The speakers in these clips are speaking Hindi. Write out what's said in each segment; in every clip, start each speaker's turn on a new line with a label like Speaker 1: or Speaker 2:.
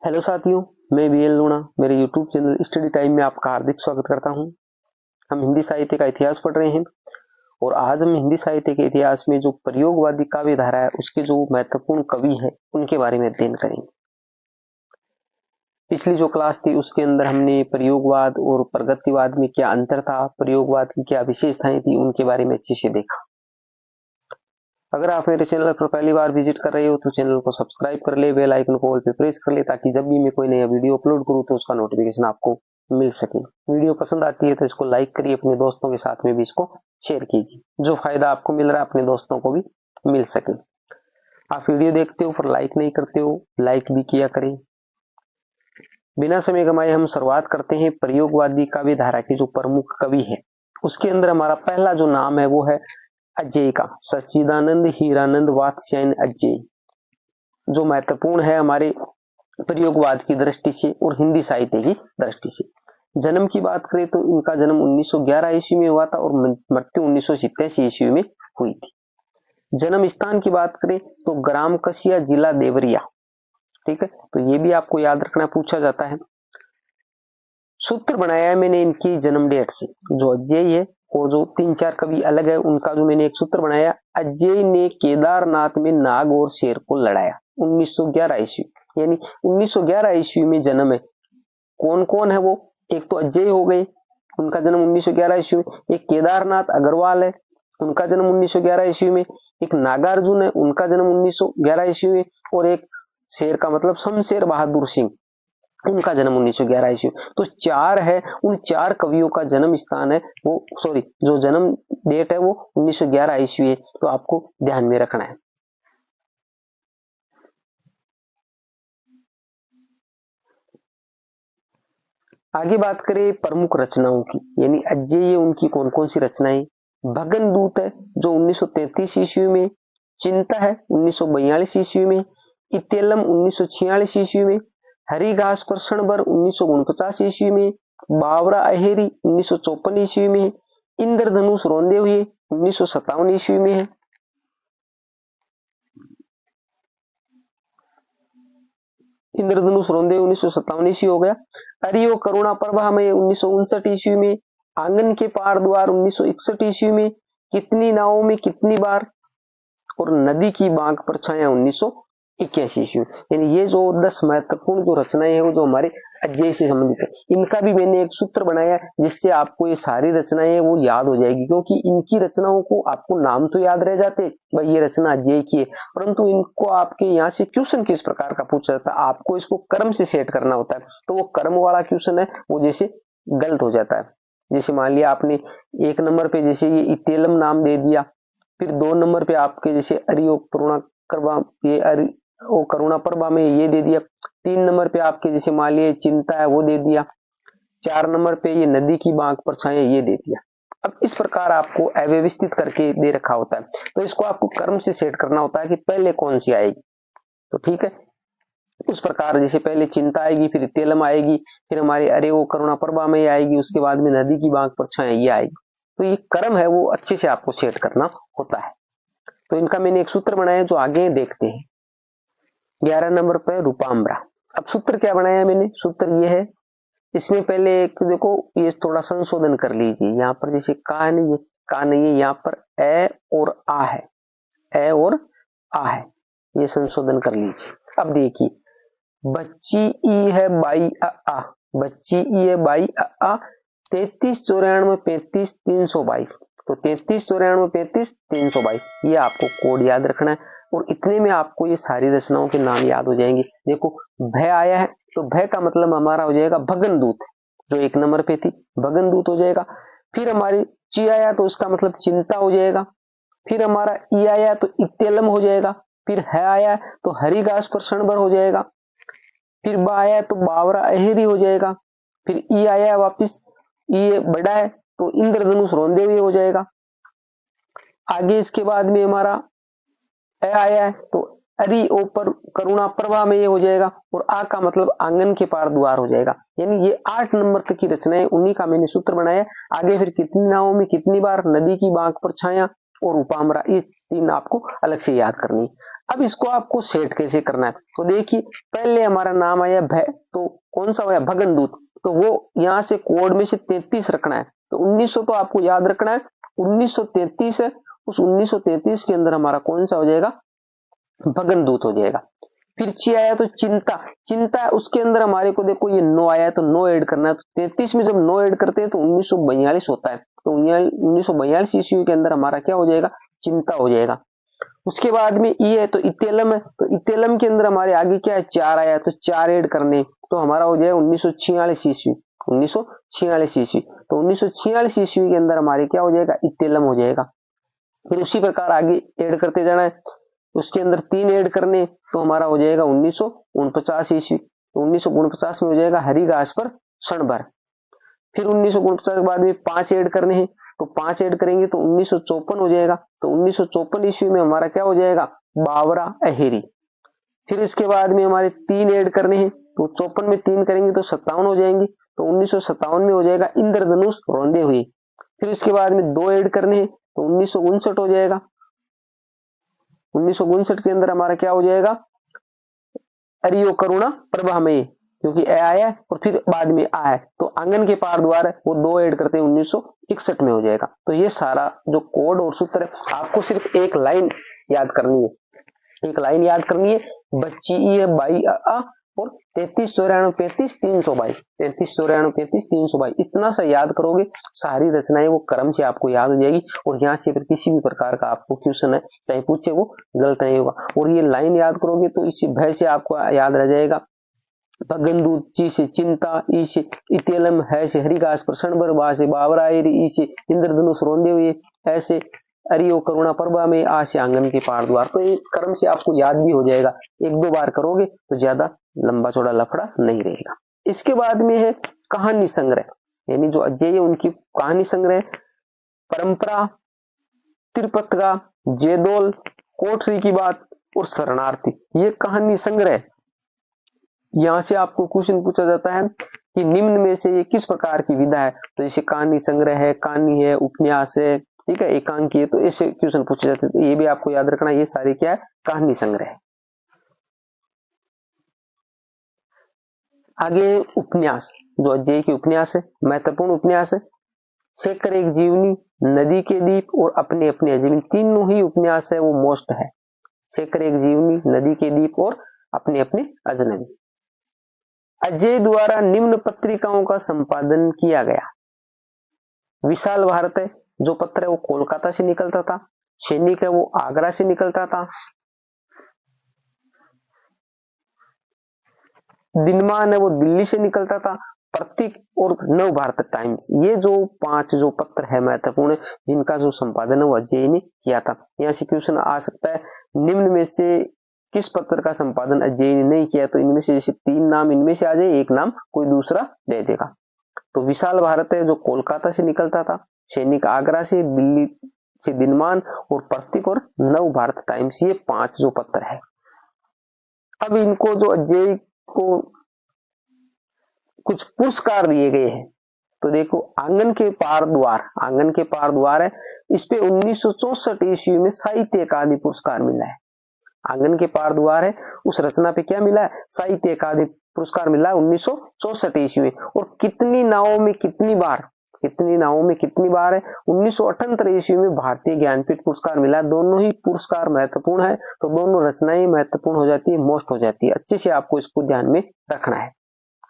Speaker 1: हेलो साथियों, मैं बीएल लूणा मेरे यूट्यूब चैनल स्टडी टाइम में आपका हार्दिक स्वागत करता हूं। हम हिंदी साहित्य का इतिहास पढ़ रहे हैं और आज हम हिंदी साहित्य के इतिहास में जो प्रयोगवादी काव्य धारा है उसके जो महत्वपूर्ण कवि हैं उनके बारे में अध्ययन करेंगे। पिछली जो क्लास थी उसके अंदर हमने प्रयोगवाद और प्रगतिवाद में क्या अंतर था, प्रयोगवाद की क्या विशेषताएं थी, उनके बारे में अच्छे से देखा। अगर आप मेरे चैनल पर पहली बार विजिट कर रहे हो तो चैनल को सब्सक्राइब कर ले, बेल आइकन को ऑल पे प्रेस कर ले ताकि जब भी मैं कोई नया वीडियो अपलोड करूं तो उसका नोटिफिकेशन आपको मिल सके। वीडियो पसंद आती है तो इसको लाइक करिए, अपने दोस्तों के साथ में भी इसको शेयर कीजिए, जो फायदा आपको मिल रहा है अपने दोस्तों को भी मिल सके। आप वीडियो देखते हो पर लाइक नहीं करते हो, लाइक भी किया करें। बिना समय गंवाए हम शुरुआत करते हैं प्रयोगवादी काव्य धारा के जो प्रमुख कवि है उसके अंदर हमारा पहला जो नाम है वो है अज्जेय का, सच्चिदानंद हीरानंद वात्स्यायन अज्जेय, जो महत्वपूर्ण है हमारे प्रयोगवाद की दृष्टि से और हिंदी साहित्य की दृष्टि से। जन्म की बात करें तो इनका जन्म 1911 ईस्वी में हुआ था और मृत्यु 1987 ईस्वी में हुई थी। जन्म स्थान की बात करें तो ग्राम कसिया, जिला देवरिया। ठीक है, तो ये भी आपको याद रखना, पूछा जाता है। सूत्र बनाया है मैंने इनकी जन्म डेट से, जो अज्जेय है और जो 3-4 कवि अलग है उनका जो मैंने एक सूत्र बनाया, अज्जेय ने केदारनाथ में नाग और शेर को लड़ाया 1911 ईस्वी, यानी 1911 ईस्वी में जन्म है। कौन कौन है वो? एक तो अज्जेय हो गए, उनका जन्म 1911 ईस्वी में। एक केदारनाथ अग्रवाल है, उनका जन्म 1911 ईस्वी में। एक नागार्जुन है, उनका जन्म 1911 ईस्वी में। और एक शेर का मतलब शमशेर बहादुर सिंह, उनका जन्म 1911 ईस्वी। तो 4 है, उन 4 कवियों का जन्म स्थान है वो, सॉरी, जो जन्म डेट है वो 1911 ईस्वी है, तो आपको ध्यान में रखना है। आगे बात करें प्रमुख रचनाओं की, यानी अज्जेय उनकी कौन कौन सी रचनाएं। भगन दूत है जो 1933 ईस्वी में, चिंता है 1942 ईस्वी में, इतेलम 1946 ईस्वी में, हरी घास पर क्षणभर 1949 ईस्वी में, बावरा अहेरी 1954 ईस्वी में, इंद्रधनुष रोंदे हुए 1957 ईस्वी में है। इंद्रधनुष रोंदे 1957 ईस्वी हो गया। अरियो करुणा प्रभा में 1959 ईस्वी में, आंगन के पार द्वार 1961 ईस्वी में, कितनी नावों में कितनी बार, और नदी की बांक पर छाया 1981 ईस्वी। यानी ये जो 10 महत्वपूर्ण जो रचनाएं हैं वो जो हमारे अज्जेय से संबंधित है। इनका भी मैंने एक सूत्र बनाया जिससे आपको ये सारी रचनाएं वो याद हो जाएगी, क्योंकि इनकी रचनाओं को आपको नाम तो याद रह जाते भाई ये रचना अज्जेय की है, परंतु इनको आपके यहाँ से क्वेश्चन किस प्रकार का पूछा जाता है, आपको इसको क्रम से सेट करना होता है। तो वो क्रम वाला क्वेश्चन है वो जैसे गलत हो जाता है। जैसे मान लिया आपने 1 नंबर पे जैसे ये इतेलम नाम दे दिया, फिर 2 नंबर पे आपके जैसे अरियो करुणा करवा, ये ओ करुणा प्रभा में ये दे दिया। 3 नंबर पे आपके जैसे मान लिए चिंता है वो दे दिया। 4 नंबर पे ये नदी की बांक पर छाया ये दे दिया। अब इस प्रकार आपको अव्यवस्थित करके दे रखा होता है, तो इसको आपको क्रम से सेट करना होता है कि पहले कौन सी आएगी। तो ठीक है, उस प्रकार जैसे पहले चिंता आएगी, फिर तेलम आएगी, फिर हमारे अरे वो करुणा प्रभा में आएगी, उसके बाद में नदी की बांक पर छाया ये आएगी। तो ये क्रम है वो अच्छे से आपको सेट करना होता है। तो इनका मैंने एक सूत्र बनाया जो आगे देखते हैं। 11 नंबर पे रूपाम्बरा। अब सूत्र क्या बनाया मैंने, सूत्र ये है, इसमें पहले एक देखो ये थोड़ा संशोधन कर लीजिए। यहाँ पर जैसे का नहीं है, का नहीं है, यहाँ पर ए और आ है, ए और आ है, ये संशोधन कर लीजिए। अब देखिए बच्ची ई है बाई आ, बच्ची ई है बाई आ, 33 94 35 322। तो 33 94 35 322 ये आपको कोड याद रखना है और इतने में आपको ये सारी रचनाओं के नाम याद हो जाएंगे। देखो भय आया है तो भय का मतलब हमारा हो जाएगा भगन दूत, जो 1 नंबर पे थी, भगन दूत हो जाएगा। फिर हमारी ची आया तो उसका मतलब चिंता हो जाएगा। फिर हमारा ई आया तो इतेलम हो जाएगा। फिर है आया तो हरी घास पर क्षणभर हो जाएगा। फिर बा आया तो बावरा अहेरी हो जाएगा। फिर ई आया वापिस, ई बड़ा है तो इंद्रधनुष रोंदे हुए हो जाएगा। आगे इसके बाद में हमारा ए आया है तो अरि ऊपर करुणा प्रभा में ये हो जाएगा और आ का मतलब आंगन के पार द्वार हो जाएगा। यानी ये 8 नंबर तक की रचनाएं, उन्हीं का मैंने सूत्र बनाया। आगे फिर कितनी नावों में कितनी बार, नदी की बांक पर छाया और उपामरा, ये 3 आपको अलग से याद करनी। अब इसको आपको सेट कैसे करना है, तो देखिए पहले हमारा नाम आया भ, तो कौन सा आया भगनदूत, तो वो यहाँ से कोड में से 33 रखना है, तो 1900 तो आपको याद रखना है, 1933 है, उस 1933 के अंदर हमारा कौन सा हो जाएगा, भगनदूत हो जाएगा। फिर ची आया तो चिंता, चिंता उसके अंदर हमारे को देखो ये 9 आया तो 9 ऐड करना है, तो 33 में जब 9 ऐड करते हैं तो 1942 होता है, तो 1942 ईस्वी के अंदर हमारा क्या हो जाएगा, चिंता हो जाएगा। उसके बाद में ई है तो इतेलम है, तो इतेलम के अंदर हमारे आगे क्या है, 4 आया तो 4 ऐड करने, तो हमारा हो जाएगा 1946 ईस्वी, 1946 ईस्वी, तो 1946 ईस्वी के अंदर हमारे क्या हो जाएगा, इतेलम हो जाएगा। फिर उसी प्रकार आगे ऐड करते जाना है, उसके अंदर 3 ऐड करने, तो हमारा हो जाएगा 1949 ईस्वी, तो 1949 में हो जाएगा हरी घास पर क्षण भर। फिर 1949 के बाद में 5 ऐड करने हैं, तो 5 ऐड करेंगे तो 1954 हो जाएगा, तो 1954 ईस्वी में हमारा क्या हो जाएगा, बावरा अहेरी। फिर इसके बाद में हमारे 3 ऐड करने हैं, तो 54 में 3 करेंगे तो 57 हो जाएंगे, तो 1957 में हो जाएगा इंद्रधनुष रौंदे हुए। फिर इसके बाद में 2 ऐड करने हैं, तो 1959 हो जाएगा, 1959 के अंदर हमारा क्या हो जाएगा, अरियो करुणा प्रभामयी, क्योंकि ए आया और फिर बाद में आ है, तो आंगन के पार द्वार है वो 2 ऐड करते हैं 1961 में हो जाएगा। तो ये सारा जो कोड और सूत्र है आपको सिर्फ एक लाइन याद करनी है, एक लाइन याद करनी है, बच्ची ई है बाई आ और 33 94 35 322, 33 94 35 322, इतना सा याद करोगे सारी रचनाएं वो क्रम से आपको याद हो जाएगी, और यहाँ से फिर किसी भी प्रकार का आपको क्वेश्चन है चाहे पूछे वो गलत नहीं होगा। और ये लाइन याद करोगे तो इसी भय से आपको याद रह जाएगा, भगनदूत ची से चिंता, ई से इतेलम, है से हरिघास पर क्षणभर, बा से बावरायरी, ई से इंद्रधनुष रोंदे हुए, ऐसे अरियो करुणा प्रभा में, आ से आंगन के पार द्वार। तो एक क्रम से आपको याद भी हो जाएगा, 1-2 बार करोगे तो ज्यादा लंबा चौड़ा लफड़ा नहीं रहेगा। इसके बाद में है कहानी संग्रह, यानी जो अजय उनकी कहानी संग्रह, परंपरा, त्रिपतगा, जेदोल, कोठरी की बात और शरणार्थी, ये कहानी संग्रह। यहां से आपको क्वेश्चन पूछा जाता है कि निम्न में से ये किस प्रकार की विधा है, तो जैसे कहानी संग्रह है, कहानी है, उपन्यास है, ठीक है, एकांकी है, तो ऐसे क्वेश्चन पूछे जाते हैं, तो ये भी आपको याद रखना, ये सारे क्या है, कहानी संग्रह। आगे उपन्यास, जो अजय की उपन्यास है, महत्वपूर्ण उपन्यास है, शेखर एक जीवनी, नदी के दीप और अपने अपने अजमीन, तीनों ही उपन्यास है वो मोस्ट है, शेखर एक जीवनी, नदी के दीप और अपने अपने अजनबी। अजय द्वारा निम्न पत्रिकाओं का संपादन किया गया, विशाल भारत है जो पत्र है वो कोलकाता से निकलता था, सैनिक है वो आगरा से निकलता था, दिनमान है वो दिल्ली से निकलता था, प्रतीक और नव भारत टाइम्स, ये जो 5 जो पत्र है महत्वपूर्ण जिनका जो संपादन है वो अजय ने किया था। यहाँ से क्वेश्चन आ सकता है निम्न में से किस पत्र का संपादन अजय ने नहीं किया, तो इनमें से जैसे 3 नाम इनमें से आ जाए, एक नाम कोई दूसरा दे देगा। तो विशाल भारत है जो कोलकाता से निकलता था, सैनिक आगरा से, दिल्ली से दिनमान और प्रतीक और नव भारत टाइम्स, ये 5 जो पत्र है। अब इनको जो अजय को कुछ पुरस्कार दिए गए हैं, तो देखो आंगन के पार द्वार, आंगन के पार द्वार है, इस पे 1964 ईस्वी में साहित्य अकादमी पुरस्कार मिला है। आंगन के पार द्वार है उस रचना पे क्या मिला है, साहित्य अकादमी पुरस्कार मिला है 1964 ईस्वी में। और कितनी नावों में कितनी बार, कितनी नावों में कितनी बार है, 1978 ईस्वी में भारतीय ज्ञानपीठ पुरस्कार मिला। दोनों ही पुरस्कार महत्वपूर्ण है, तो दोनों रचनाएं महत्वपूर्ण हो जाती है, मोस्ट हो जाती है, अच्छे से आपको इसको ध्यान में रखना है।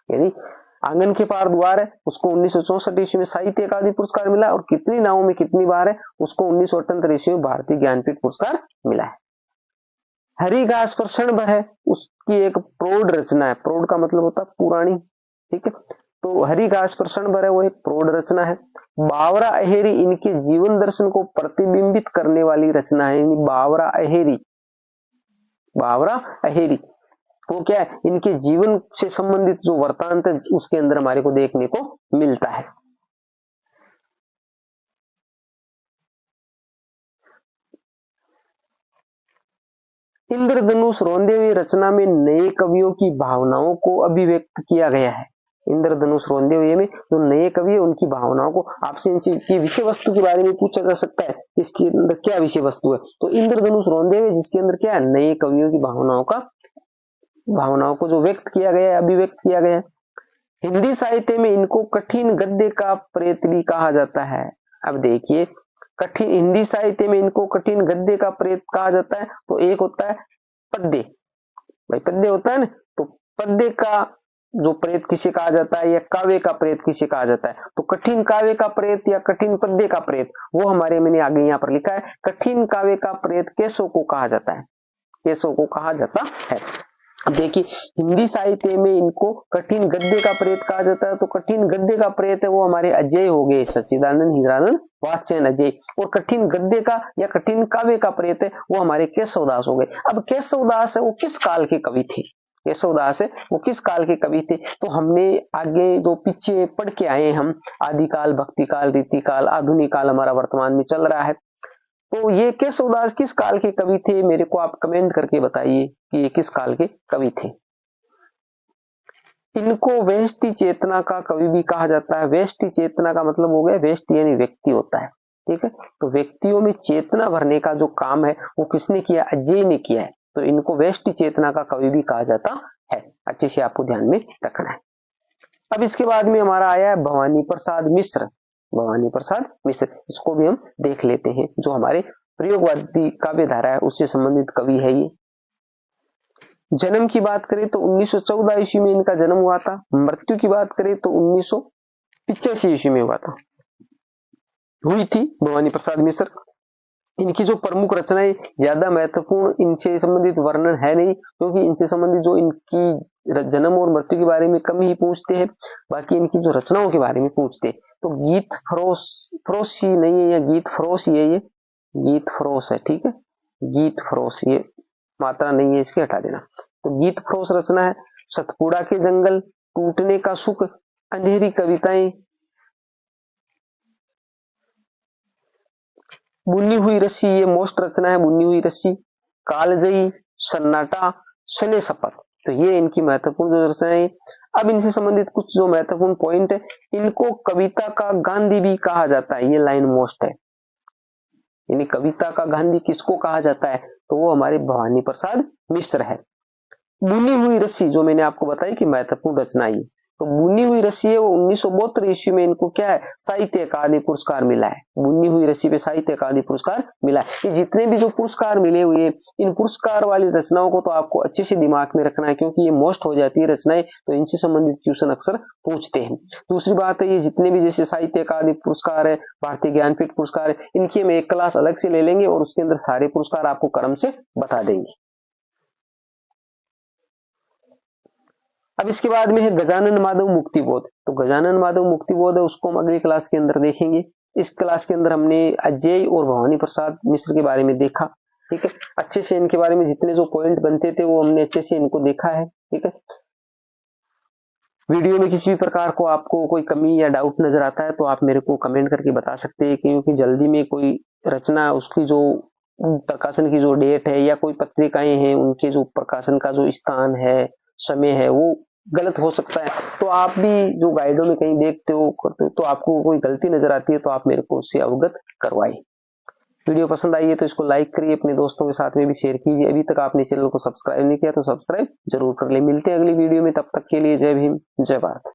Speaker 1: यानी आंगन के पार द्वार है उसको 1964 ईस्वी में साहित्य अकादमी पुरस्कार मिला, और कितनी नावों में कितनी बार है उसको 1978 ईस्वी में भारतीय ज्ञानपीठ पुरस्कार मिला है। हरी घास पर क्षण भर है उसकी एक प्रौढ़ रचना है, प्रौढ़ का मतलब होता है पुरानी, ठीक है, तो हरी घास पर क्षण भर है वो एक प्रौढ़ रचना है। बावरा अहेरी इनके जीवन दर्शन को प्रतिबिंबित करने वाली रचना है, बावरा अहेरी, बावरा अहेरी वो क्या है, इनके जीवन से संबंधित जो वृत्तांत है उसके अंदर हमारे को देखने को मिलता है। इंद्रधनुष रौंदे हुए रचना में नए कवियों की भावनाओं को अभिव्यक्त किया गया है। इंद्रधनुष रोंदे हुए में जो नए कवि है उनकी भावनाओं को, आपसे इनकी विषय वस्तु के बारे में पूछा जा सकता है, इसके अंदर क्या विषय वस्तु है, तो इंद्रधनुष रोंदे हुए जिसके अंदर क्या है, नए कवियों की भावनाओं को जो व्यक्त किया गया है, अभिव्यक्त किया गया है। हिंदी साहित्य में इनको कठिन गद्य का प्रेत भी कहा जाता है। अब देखिए, कठिन हिंदी साहित्य में इनको कठिन गद्य का प्रेत कहा जाता है। तो एक होता है पद्य, भाई पद्य होता है ना, तो पद्य का जो प्रेत किसे कहा जाता है या काव्य का प्रेत किसे कहा जाता है, तो कठिन काव्य का प्रेत या कठिन पद्य का प्रेत, वो हमारे मैंने आगे यहाँ पर लिखा है, कठिन काव्य का प्रेत केशव को कहा जाता है, केशव को कहा जाता है। अब देखिए, हिंदी साहित्य में इनको कठिन गद्य का प्रेत कहा जाता है, तो कठिन गद्य का प्रेत है वो हमारे अजय हो गए, सच्चिदानंद, हीरानंद, वात्स्ययन, अजय। और कठिन गद्य का या कठिन काव्य का प्रेत है वो हमारे केशवदास हो गए। अब केशवदास है वो किस काल के कवि थे, केशवदास है वो किस काल के कवि थे, तो हमने आगे जो पीछे पढ़ के आए हम, आदिकाल, भक्तिकाल, रीतिकाल, आधुनिक काल हमारा वर्तमान में चल रहा है। तो ये केशवदास किस काल के कवि थे, मेरे को आप कमेंट करके बताइए कि ये किस काल के कवि थे। इनको वेष्टि चेतना का कवि भी कहा जाता है। वेष्टि चेतना का मतलब हो गया, वेष्टि यानी व्यक्ति होता है, ठीक है, तो व्यक्तियों में चेतना भरने का जो काम है वो किसने किया, अजय ने किया है, तो इनको वेष्टि चेतना का कवि भी कहा जाता है। अच्छे से आपको ध्यान में रखना है। अब इसके बाद में हमारा आया है भवानी प्रसाद मिश्र। भवानी प्रसाद मिश्र, इसको भी हम देख लेते हैं, जो हमारे प्रयोगवादी काव्य धारा है उससे संबंधित कवि है ये। जन्म की बात करें तो 1914 ईस्वी में इनका जन्म हुआ था। मृत्यु की बात करें तो 1985 ईस्वी में हुई थी भवानी प्रसाद मिश्र। इनकी जो प्रमुख रचनाएं, ज्यादा महत्वपूर्ण इनसे संबंधित वर्णन है नहीं, क्योंकि इनसे संबंधित जो इनकी जन्म और मृत्यु के बारे में कम ही पूछते हैं, बाकी इनकी जो रचनाओं के बारे में पूछते हैं। तो गीत फरोश ही नहीं है, या गीत फरोश ही है, ये गीत फरोश है, ठीक है, गीत फरोश, ये मात्रा नहीं है, इसके हटा देना। तो गीत फरोश रचना है। सतपुड़ा के जंगल, टूटने का सुख, अंधेरी कविताएं, बुनी हुई रस्सी, ये मोस्ट रचना है, बुनी हुई रस्सी, कालजयी, सन्नाटा, सने शपथ। तो ये इनकी महत्वपूर्ण जो रचनाएं। अब इनसे संबंधित कुछ जो महत्वपूर्ण पॉइंट है, इनको कविता का गांधी भी कहा जाता है, ये लाइन मोस्ट है, यानी कविता का गांधी किसको कहा जाता है, तो वो हमारे भवानी प्रसाद मिश्र है। बुनी हुई रस्सी, जो मैंने आपको बताई कि महत्वपूर्ण रचना ये, तो बुनी हुई रस्सी है वो 1972 ईस्वी में इनको क्या है, साहित्य अकादमी पुरस्कार मिला है। बुनी हुई रस्सी पे साहित्य अकादमी पुरस्कार मिला है। ये जितने भी जो पुरस्कार मिले हुए, इन पुरस्कार वाली रचनाओं को तो आपको अच्छे से दिमाग में रखना है, क्योंकि ये मोस्ट हो जाती है रचनाएं, तो इनसे संबंधित क्वेश्चन अक्सर पूछते हैं। दूसरी बात है, ये जितने भी जैसे साहित्य अकादमी पुरस्कार है, भारतीय ज्ञानपीठ पुरस्कार है, इनकी हम एक क्लास अलग से ले लेंगे और उसके अंदर सारे पुरस्कार आपको क्रम से बता देंगे। अब इसके बाद में है गजानन माधव मुक्तिबोध। तो गजानन माधव मुक्तिबोध है, उसको हम अगली क्लास के अंदर देखेंगे। इस क्लास के अंदर हमने अजय और भवानी प्रसाद मिश्र के बारे में देखा, ठीक है, अच्छे से इनके बारे में जितने जो पॉइंट बनते थे वो हमने अच्छे से इनको देखा है, ठीक है। वीडियो में किसी भी प्रकार को आपको कोई कमी या डाउट नजर आता है तो आप मेरे को कमेंट करके बता सकते हैं, क्योंकि जल्दी में कोई रचना, उसकी जो प्रकाशन की जो डेट है या कोई पत्रिकाएं हैं उनके जो प्रकाशन का जो स्थान है, समय है, वो गलत हो सकता है। तो आप भी जो गाइडों में कहीं देखते हो करते हो, तो आपको कोई गलती नजर आती है तो आप मेरे को उससे अवगत करवाइए। वीडियो पसंद आई है तो इसको लाइक करिए, अपने दोस्तों के साथ में भी शेयर कीजिए। अभी तक आपने चैनल को सब्सक्राइब नहीं किया तो सब्सक्राइब जरूर कर ले। मिलते हैं अगली वीडियो में, तब तक के लिए जय भीम, जय भारत।